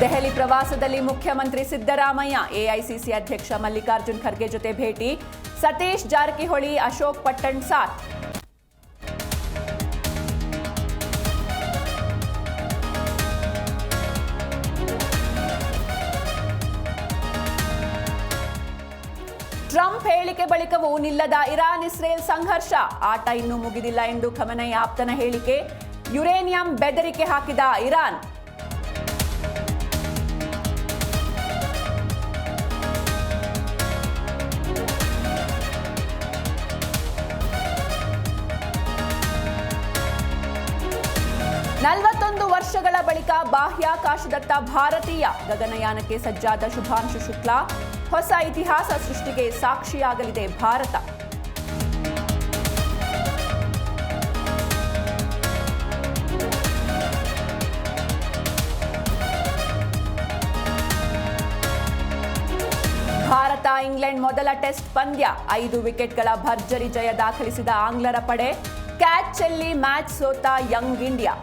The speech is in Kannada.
ದೆಹಲಿ ಪ್ರವಾಸದಲ್ಲಿ ಮುಖ್ಯಮಂತ್ರಿ ಸಿದ್ದರಾಮಯ್ಯ ಎಐಸಿಸಿ ಅಧ್ಯಕ್ಷ ಮಲ್ಲಿಕಾರ್ಜುನ್ ಖರ್ಗೆ ಜೊತೆ ಭೇಟಿ. ಸತೀಶ್ ಜಾರಕಿಹೊಳಿ, ಅಶೋಕ್ ಪಟ್ಟಣ್ ಸಾಥ್. ಟ್ರಂಪ್ ಹೇಳಿಕೆ ಬಳಿಕವೂ ನಿಲ್ಲದ ಇರಾನ್-ಇಸ್ರೇಲ್ ಸಂಘರ್ಷ. ಆಟ ಇನ್ನೂ ಮುಗಿದಿಲ್ಲ ಎಂದು ಖಮೆನೈ ಆಪ್ತನ ಹೇಳಿಕೆ. ಯುರೇನಿಯಂ ಬೆದರಿಕೆ ಹಾಕಿದ ಇರಾನ್. ನಲವತ್ತೊಂದು ವರ್ಷಗಳ ಬಳಿಕ ಬಾಹ್ಯಾಕಾಶದತ್ತ ಭಾರತೀಯ ಗಗನಯಾನಕ್ಕೆ ಸಜ್ಜಾದ ಶುಭಾಂಶು ಶುಕ್ಲಾ. ಹೊಸ ಇತಿಹಾಸ ಸೃಷ್ಟಿಗೆ ಸಾಕ್ಷಿಯಾಗಲಿದೆ ಭಾರತ. ಭಾರತ ಇಂಗ್ಲೆಂಡ್ ಮೊದಲ ಟೆಸ್ಟ್ ಪಂದ್ಯ. 5 ವಿಕೆಟ್ಗಳ ಭರ್ಜರಿ ಜಯ ದಾಖಲಿಸಿದ ಆಂಗ್ಲರ ಪಡೆ. ಕ್ಯಾಚ್ ಚೆಲ್ಲಿ ಮ್ಯಾಚ್ ಸೋತ ಯಂಗ್ ಇಂಡಿಯಾ.